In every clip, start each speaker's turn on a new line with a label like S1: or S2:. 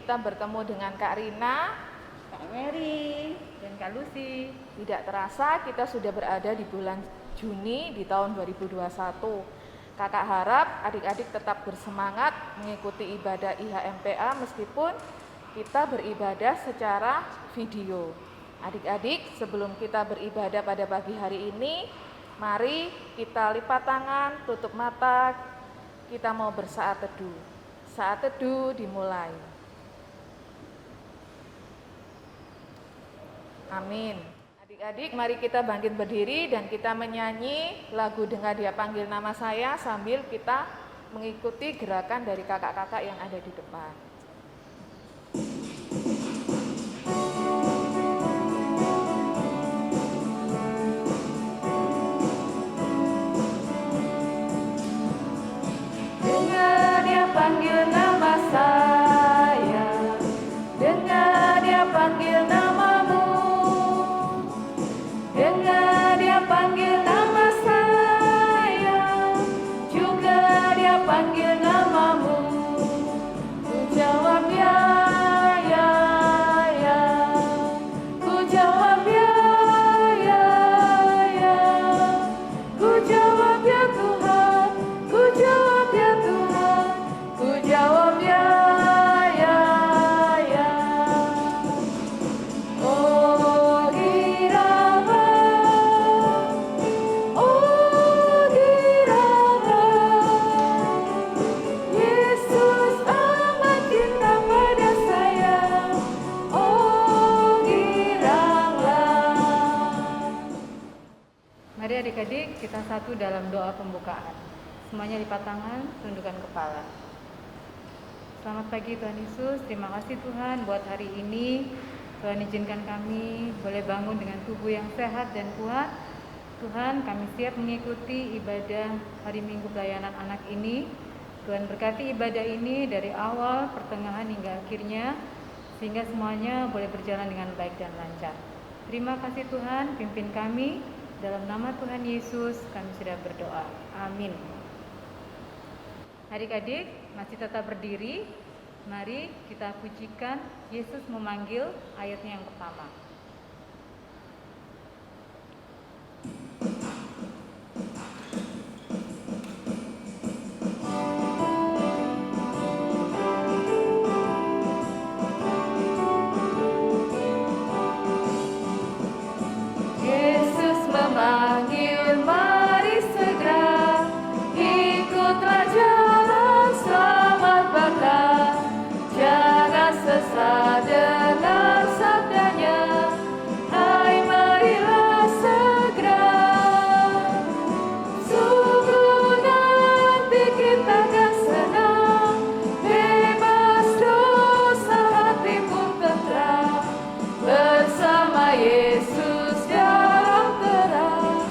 S1: kita bertemu dengan Kak Rina,
S2: Kak Mary, dan Kak Lucy.
S1: Tidak terasa kita sudah berada di bulan Juni di tahun 2021. Kakak harap adik-adik tetap bersemangat mengikuti ibadah IHMPA meskipun kita beribadah secara video. Adik-adik, sebelum kita beribadah pada pagi hari ini, mari kita lipat tangan, tutup mata, kita mau bersaat teduh. Saat teduh dimulai. Amin. Adik-adik, mari kita bangkit berdiri dan kita menyanyi lagu Dengar Dia Panggil Nama Saya sambil kita mengikuti gerakan dari kakak-kakak yang ada di depan. Dengar Dia panggil nama saya, dengar Dia panggil namamu, dengar Dia panggil nama saya, juga Dia panggil namamu. Ku jawab ya, ya, ya. Ku jawab ya, ya, ya. Ku jawab ya Tuhan, ku jawab ya Tuhan, ku jawab ya, ya, ya. Oh Irama, Yesus amat cinta pada saya. Oh giranglah.
S2: Mari adik-adik kita satu dalam doa pembukaan. Semuanya lipat tangan, tundukkan kepala. Selamat pagi Tuhan Yesus, terima kasih Tuhan buat hari ini. Tuhan izinkan kami boleh bangun dengan tubuh yang sehat dan kuat. Tuhan, kami siap mengikuti ibadah hari Minggu pelayanan anak ini. Tuhan berkati ibadah ini dari awal, pertengahan hingga akhirnya, sehingga semuanya boleh berjalan dengan baik dan lancar. Terima kasih Tuhan, pimpin kami. Dalam nama Tuhan Yesus kami sudah berdoa. Amin. Adik-adik masih tetap berdiri. Mari kita pujikan Yesus memanggil ayatnya yang pertama.
S1: Yesus memanggil, mari segera ikutlah jalan selamat bakal. Jangan sesat dengar sabdanya, hai marilah segera. Sungguh nanti kita akan senang, bebas dosa hati pun tentram, bersama Yesus dalam terang,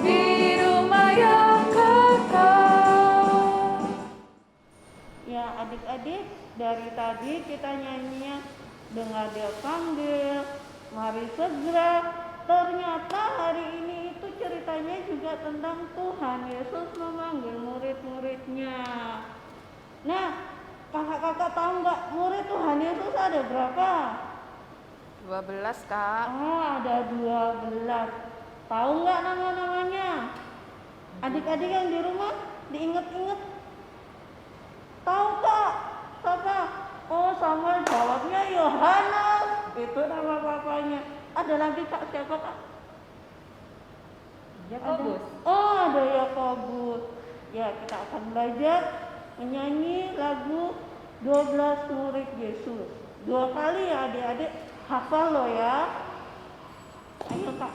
S1: di rumah yang kekal.
S3: Ya adik-adik, dari tadi kita nyanyinya dengar Dia panggil, mari segera. Ternyata hari ini itu ceritanya juga tentang Tuhan Yesus memanggil murid-muridnya. Nah, kakak-kakak tahu nggak murid Tuhan Yesus ada berapa?
S1: 12 Kak.
S3: Ada 12. Tahu nggak nama-namanya? Adik-adik yang di rumah diinget-inget. Tahu Kak? Siapa? Oh, Samuel jawabnya Yohanes. Itu nama papanya. Ada lagi Kak, siapa Kak?
S2: Yakobus.
S3: Ada Yakobus. Ya, kita akan belajar menyanyi lagu 12 murid Yesus. 2 kali ya adik-adik, hafal lo ya. Ayo Kak.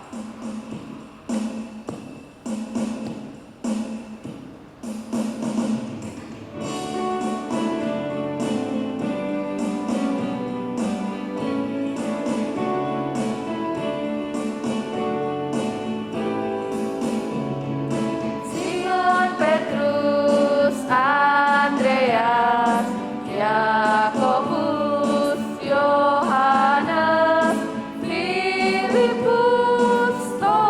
S1: Simon Petrus, Andreas, Yakobus, Yohanes, Filipus, Thomas,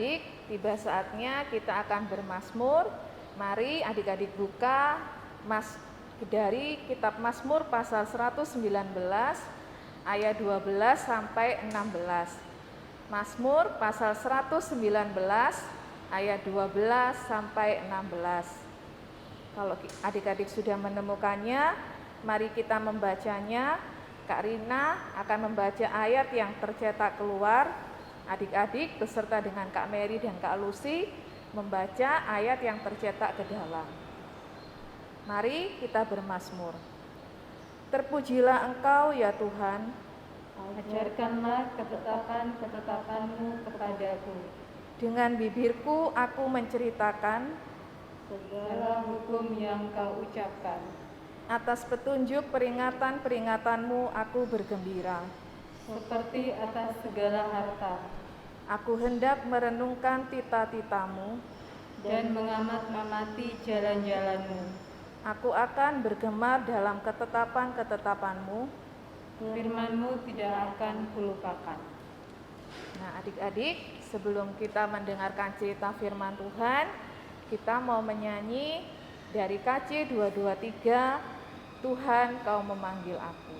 S1: Adik-adik, tiba saatnya kita akan bermazmur. Mari adik-adik buka dari kitab Mazmur pasal 119 ayat 12 sampai 16. Mazmur pasal 119 ayat 12 sampai 16. Kalau adik-adik sudah menemukannya, mari kita membacanya. Kak Rina akan membaca ayat yang tercetak keluar. Adik-adik beserta dengan Kak Mary dan Kak Lucy membaca ayat yang tercetak ke dalam. Mari kita bermazmur. Terpujilah Engkau ya Tuhan.
S2: Ajarkanlah ketetapan-ketetapan-Mu kepadaku.
S1: Dengan bibirku aku menceritakan
S2: Segala hukum yang Kau ucapkan.
S1: atas petunjuk peringatan-peringatanmu aku bergembira.
S2: Seperti atas segala harta.
S1: Aku hendak merenungkan tita-titamu.
S2: Dan mengamat-amati jalan-jalan-Mu.
S1: Aku akan bergemar dalam ketetapan-ketetapanmu.
S2: Firman-Mu tidak akan kulupakan.
S1: Nah adik-adik, sebelum kita mendengarkan cerita firman Tuhan, kita mau menyanyi dari KC 223, Tuhan Kau memanggil aku.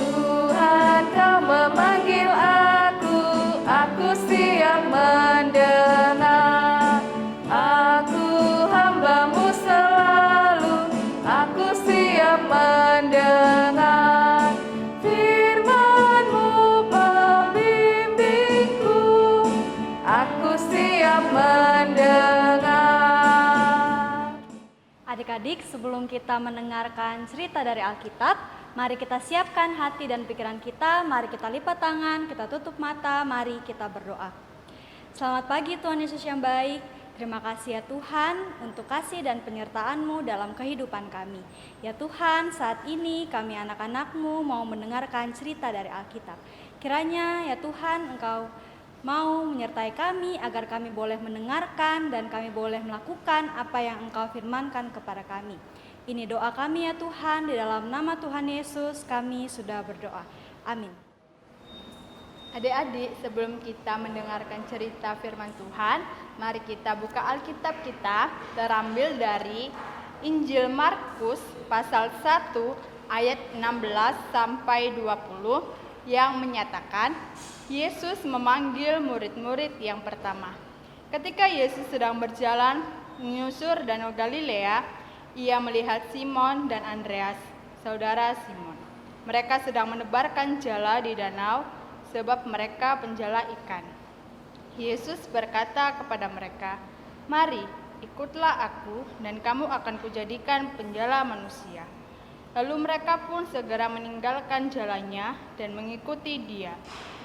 S1: Tuhan Kau memanggil aku siap mendengar. Aku hamba-Mu selalu, aku siap mendengar. Firman-Mu pembimbingku, aku siap mendengar.
S4: Adik-adik, sebelum kita mendengarkan cerita dari Alkitab, mari kita siapkan hati dan pikiran kita, mari kita lipat tangan, kita tutup mata, mari kita berdoa. Selamat pagi Tuhan Yesus yang baik, terima kasih ya Tuhan untuk kasih dan penyertaan-Mu dalam kehidupan kami. Ya Tuhan, saat ini kami anak-anak-Mu mau mendengarkan cerita dari Alkitab. Kiranya ya Tuhan Engkau mau menyertai kami agar kami boleh mendengarkan dan kami boleh melakukan apa yang Engkau firmankan kepada kami. Ini doa kami ya Tuhan, di dalam nama Tuhan Yesus kami sudah berdoa. Amin.
S5: Adik-adik, sebelum kita mendengarkan cerita firman Tuhan, mari kita buka Alkitab kita, terambil dari Injil Markus pasal 1 ayat 16 sampai 20 yang menyatakan Yesus memanggil murid-murid yang pertama. Ketika Yesus sedang berjalan menyusur Danau Galilea, Ia melihat Simon dan Andreas, saudara Simon. Mereka sedang menebarkan jala di danau sebab mereka penjala ikan. Yesus berkata kepada mereka, "Mari, ikutlah aku dan kamu akan kujadikan penjala manusia." Lalu mereka pun segera meninggalkan jalannya dan mengikuti Dia.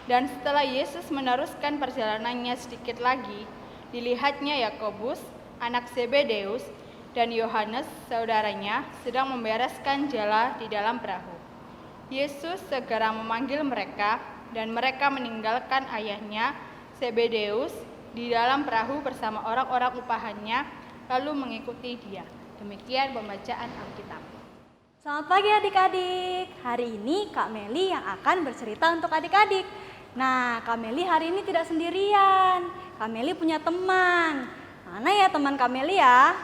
S5: Dan setelah Yesus meneruskan perjalanannya sedikit lagi, dilihatnya Yakobus, anak Zebedeus, dan Yohanes, saudaranya, sedang membereskan jala di dalam perahu. Yesus segera memanggil mereka, dan mereka meninggalkan ayahnya, Zebedeus, di dalam perahu bersama orang-orang upahannya, lalu mengikuti Dia. Demikian pembacaan Alkitab.
S4: Selamat pagi adik-adik. Hari ini Kak Meli yang akan bercerita untuk adik-adik. Nah, Kak Meli hari ini tidak sendirian. Kak Meli punya teman. Mana ya teman Kak Meli ya?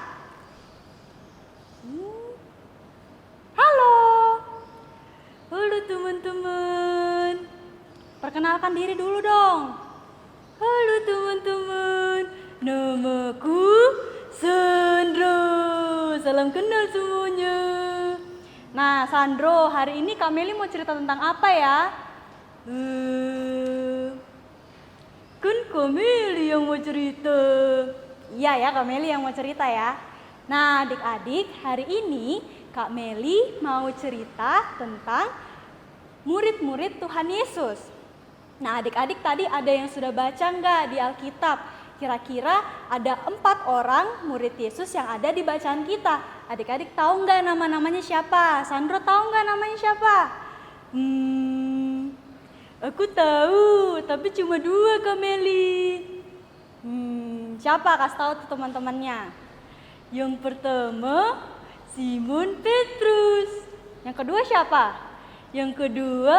S4: Halo. Halo teman-teman. Perkenalkan diri dulu dong. Halo teman-teman. Namaku Sandro. Salam kenal semuanya. Nah, Sandro, hari ini Kak Meli mau cerita tentang apa ya? Kan Kak Meli yang mau cerita. Iya ya, Kak Meli yang mau cerita ya. Nah, adik-adik, hari ini Kak Meli mau cerita tentang murid-murid Tuhan Yesus. Nah, adik-adik tadi ada yang sudah baca nggak di Alkitab? Kira-kira ada 4 orang murid Yesus yang ada di bacaan kita. Adik-adik tahu nggak nama-namanya siapa? Sandro tahu nggak namanya siapa? Aku tahu, tapi cuma 2 Kak Meli. Siapa? Kasih tahu tuh teman-temannya. Yang pertama, Simon Petrus. Yang kedua siapa? Yang kedua,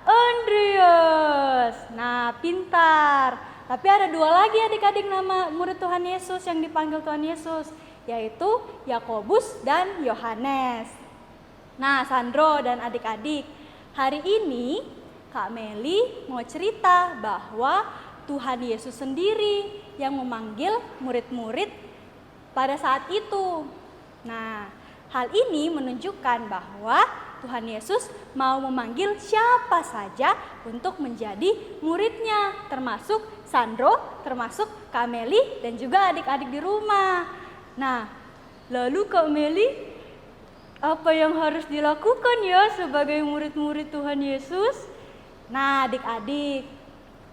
S4: Andreas. Nah, pintar. Tapi ada 2 lagi adik-adik nama murid Tuhan Yesus yang dipanggil Tuhan Yesus, yaitu Yakobus dan Yohanes. Nah, Sandro dan adik-adik, hari ini Kak Meli mau cerita bahwa Tuhan Yesus sendiri yang memanggil murid-murid pada saat itu. Nah, hal ini menunjukkan bahwa Tuhan Yesus mau memanggil siapa saja untuk menjadi muridnya, termasuk Sandro, termasuk Kak Meli dan juga adik-adik di rumah. Nah, lalu Kak Meli, apa yang harus dilakukan ya sebagai murid-murid Tuhan Yesus? Nah, adik-adik,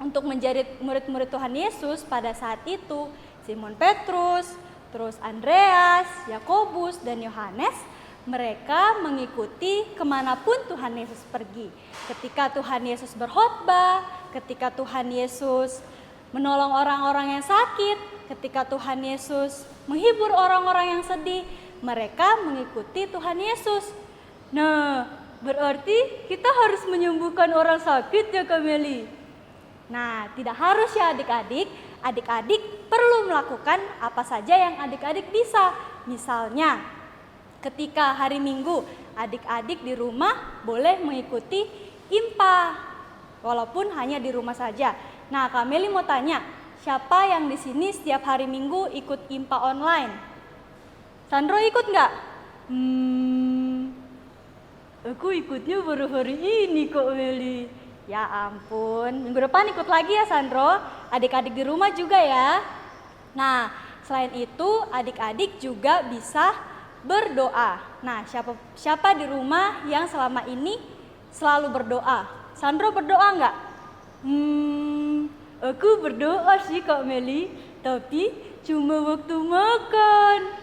S4: untuk menjadi murid-murid Tuhan Yesus pada saat itu, Simon Petrus, terus Andreas, Yakobus, dan Yohanes, mereka mengikuti kemanapun Tuhan Yesus pergi. Ketika Tuhan Yesus berkhotbah, ketika Tuhan Yesus menolong orang-orang yang sakit, ketika Tuhan Yesus menghibur orang-orang yang sedih, mereka mengikuti Tuhan Yesus. Nah, berarti kita harus menyembuhkan orang sakit ya Kak Meli? Nah, tidak harus ya adik-adik. Adik-adik perlu melakukan apa saja yang adik-adik bisa. Misalnya, ketika hari Minggu, adik-adik di rumah boleh mengikuti IMPA, walaupun hanya di rumah saja. Nah, Kak Meli mau tanya, siapa yang di sini setiap hari Minggu ikut IMPA online? Sandro ikut nggak? Aku ikutnya baru hari ini Kak Meli. Ya ampun, minggu depan ikut lagi ya Sandro. Adik-adik di rumah juga ya. Nah, selain itu adik-adik juga bisa berdoa. Nah, siapa di rumah yang selama ini selalu berdoa? Sandro berdoa nggak? Aku berdoa sih Kak Meli, tapi cuma waktu makan.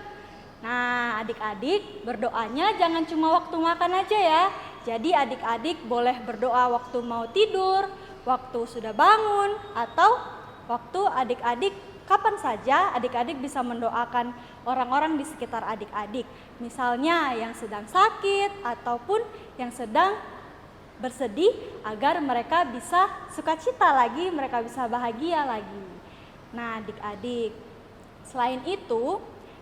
S4: Nah, adik-adik berdoanya jangan cuma waktu makan aja ya. Jadi adik-adik boleh berdoa waktu mau tidur, waktu sudah bangun, atau waktu adik-adik kapan saja adik-adik bisa mendoakan orang-orang di sekitar adik-adik. Misalnya yang sedang sakit ataupun yang sedang bersedih agar mereka bisa sukacita lagi, mereka bisa bahagia lagi. Nah, adik-adik, selain itu,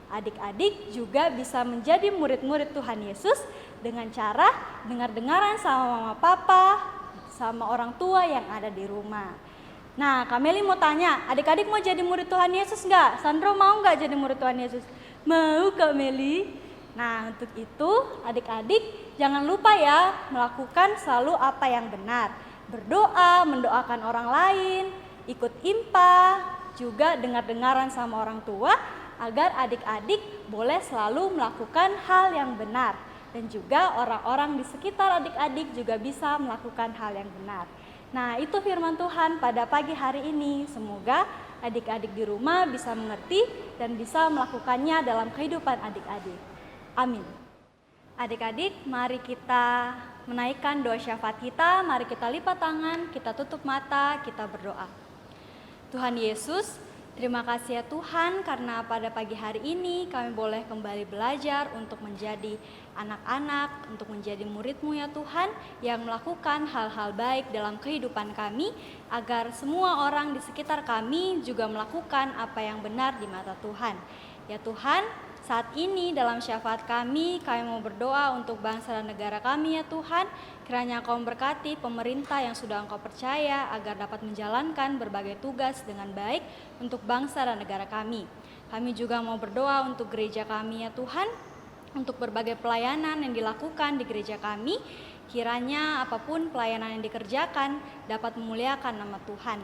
S4: adik-adik juga bisa menjadi murid-murid Tuhan Yesus dengan cara dengar-dengaran sama mama papa, sama orang tua yang ada di rumah. Nah, Kak Meli mau tanya, adik-adik mau jadi murid Tuhan Yesus nggak? Sandro mau nggak jadi murid Tuhan Yesus? Mau Kak Meli. Nah, untuk itu adik-adik jangan lupa ya melakukan selalu apa yang benar. Berdoa, mendoakan orang lain, ikut IMPA, juga dengar-dengaran sama orang tua agar adik-adik boleh selalu melakukan hal yang benar. Dan juga orang-orang di sekitar adik-adik juga bisa melakukan hal yang benar. Nah, itu firman Tuhan pada pagi hari ini. Semoga adik-adik di rumah bisa mengerti dan bisa melakukannya dalam kehidupan adik-adik. Amin. Adik-adik, mari kita menaikkan doa syafaat kita. Mari kita lipat tangan, kita tutup mata, kita berdoa. Tuhan Yesus, terima kasih ya Tuhan karena pada pagi hari ini kami boleh kembali belajar untuk menjadi anak-anak, untuk menjadi murid-Mu ya Tuhan yang melakukan hal-hal baik dalam kehidupan kami agar semua orang di sekitar kami juga melakukan apa yang benar di mata Tuhan. Ya Tuhan, saat ini dalam syafaat kami mau berdoa untuk bangsa dan negara kami ya Tuhan. Kiranya Engkau memberkati pemerintah yang sudah Engkau percaya agar dapat menjalankan berbagai tugas dengan baik untuk bangsa dan negara kami. Kami juga mau berdoa untuk gereja kami ya Tuhan, untuk berbagai pelayanan yang dilakukan di gereja kami. Kiranya apapun pelayanan yang dikerjakan dapat memuliakan nama Tuhan.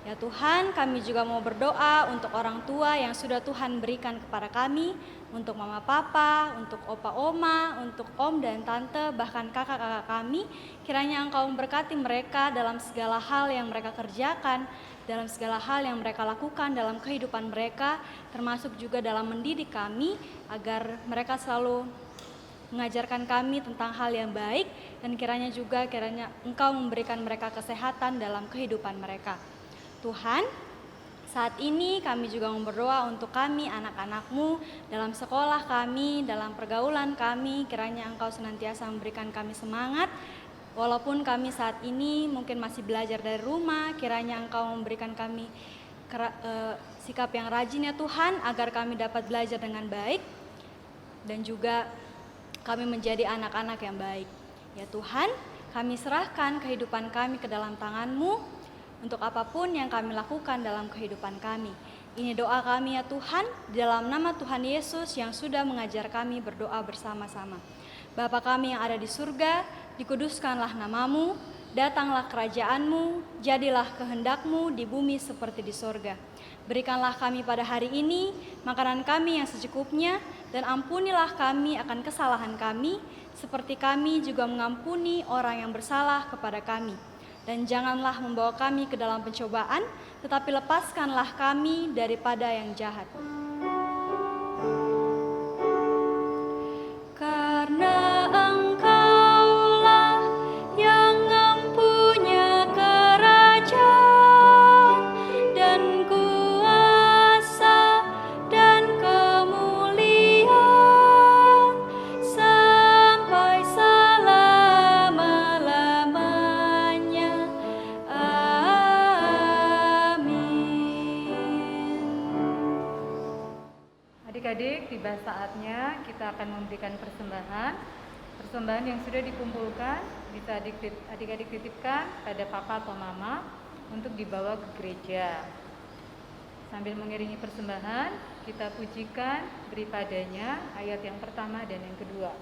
S4: Ya Tuhan, kami juga mau berdoa untuk orang tua yang sudah Tuhan berikan kepada kami, untuk mama papa, untuk opa oma, untuk om dan tante, bahkan kakak-kakak kami. Kiranya Engkau memberkati mereka dalam segala hal yang mereka kerjakan, dalam segala hal yang mereka lakukan dalam kehidupan mereka, termasuk juga dalam mendidik kami, agar mereka selalu mengajarkan kami tentang hal yang baik, dan kiranya Engkau memberikan mereka kesehatan dalam kehidupan mereka. Tuhan, saat ini kami juga berdoa untuk kami anak-anak-Mu dalam sekolah kami, dalam pergaulan kami. Kiranya Engkau senantiasa memberikan kami semangat. Walaupun kami saat ini mungkin masih belajar dari rumah, kiranya Engkau memberikan kami sikap yang rajin ya Tuhan, agar kami dapat belajar dengan baik dan juga kami menjadi anak-anak yang baik. Ya Tuhan, kami serahkan kehidupan kami ke dalam tangan-Mu, untuk apapun yang kami lakukan dalam kehidupan kami. Ini doa kami ya Tuhan, di dalam nama Tuhan Yesus yang sudah mengajar kami berdoa bersama-sama. Bapa kami yang ada di surga, dikuduskanlah nama-Mu, datanglah kerajaan-Mu, jadilah kehendak-Mu di bumi seperti di surga. Berikanlah kami pada hari ini makanan kami yang secukupnya, dan ampunilah kami akan kesalahan kami, seperti kami juga mengampuni orang yang bersalah kepada kami. Dan janganlah membawa kami ke dalam pencobaan, tetapi lepaskanlah kami daripada yang jahat. Karena Engkaulah yang mempunyai kerajaan dan kuasa dan kemuliaan sampai selama-lamanya.
S2: Adik-adik, tiba saatnya kita akan memberikan persembahan. Persembahan yang sudah dikumpulkan bisa adik-adik titipkan pada papa atau mama untuk dibawa ke gereja. Sambil mengiringi persembahan, kita pujikan beri padanya ayat yang pertama dan yang kedua.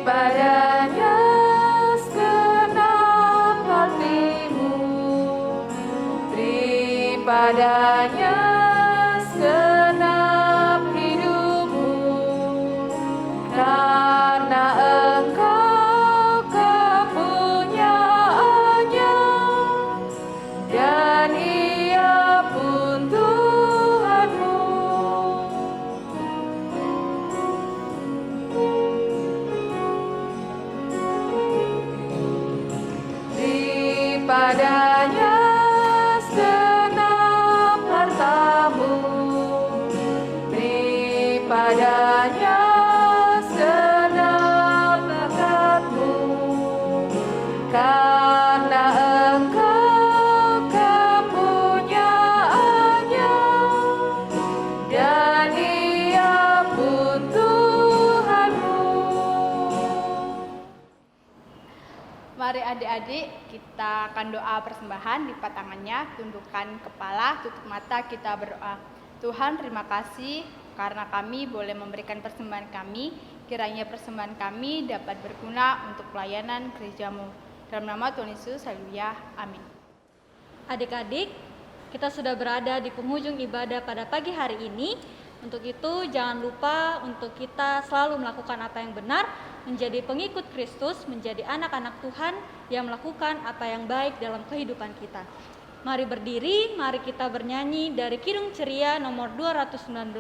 S1: Padanya segenap hatimu, beri padanya segenap hidupmu, karena Engkau kepunyaannya, dan Ia pun Tuhanmu. Padanya segenap hartamu, beri padanya segenap bakatmu, karena Engkau kepunyaannya, dan Ia pun Tuhanmu.
S5: Mari adik-adik, kita akan doa persembahan, lipat tangannya, tundukkan kepala, tutup mata, kita berdoa. Tuhan, terima kasih karena kami boleh memberikan persembahan kami. Kiranya persembahan kami dapat berguna untuk pelayanan gereja-Mu. Dalam nama Tuhan Yesus, haleluya, amin.
S4: Adik-adik, kita sudah berada di penghujung ibadah pada pagi hari ini. Untuk itu jangan lupa untuk kita selalu melakukan apa yang benar, menjadi pengikut Kristus, menjadi anak-anak Tuhan yang melakukan apa yang baik dalam kehidupan kita. Mari berdiri, mari kita bernyanyi dari Kidung Ceria nomor 219.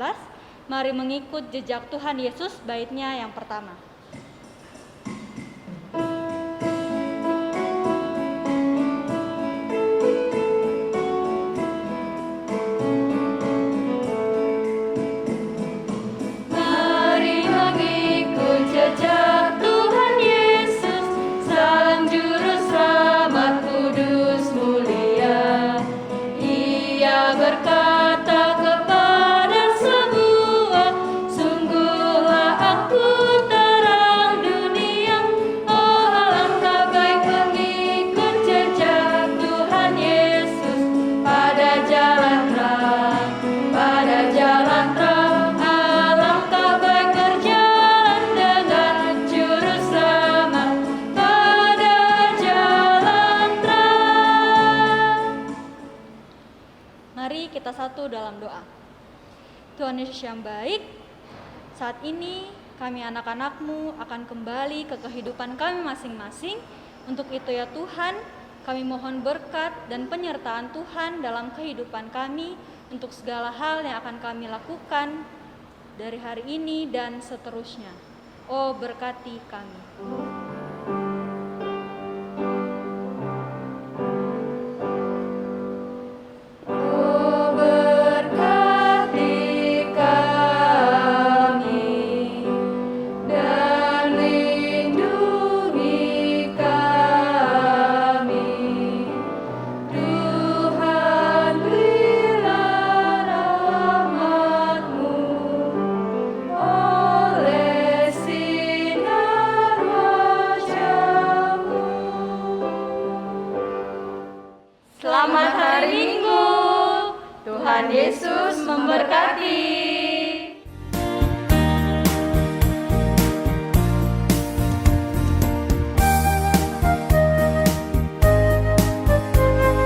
S4: Mari mengikut jejak Tuhan Yesus, baitnya yang pertama.
S1: Berkata kepada semua, sungguhlah aku terang dunia. Oh alangkah baik mengikut jejak Tuhan Yesus pada jalan terang, pada jalan terang. Alangkah baik berjalan dengan juru selamat pada jalan terang.
S4: Mari kita satu dalam doa. Tuhan Yesus yang baik, saat ini kami anak-anak-Mu akan kembali ke kehidupan kami masing-masing. Untuk itu ya Tuhan, kami mohon berkat dan penyertaan Tuhan dalam kehidupan kami untuk segala hal yang akan kami lakukan dari hari ini dan seterusnya. Oh, berkati kami.
S5: Selamat hari Minggu. Tuhan Yesus memberkati.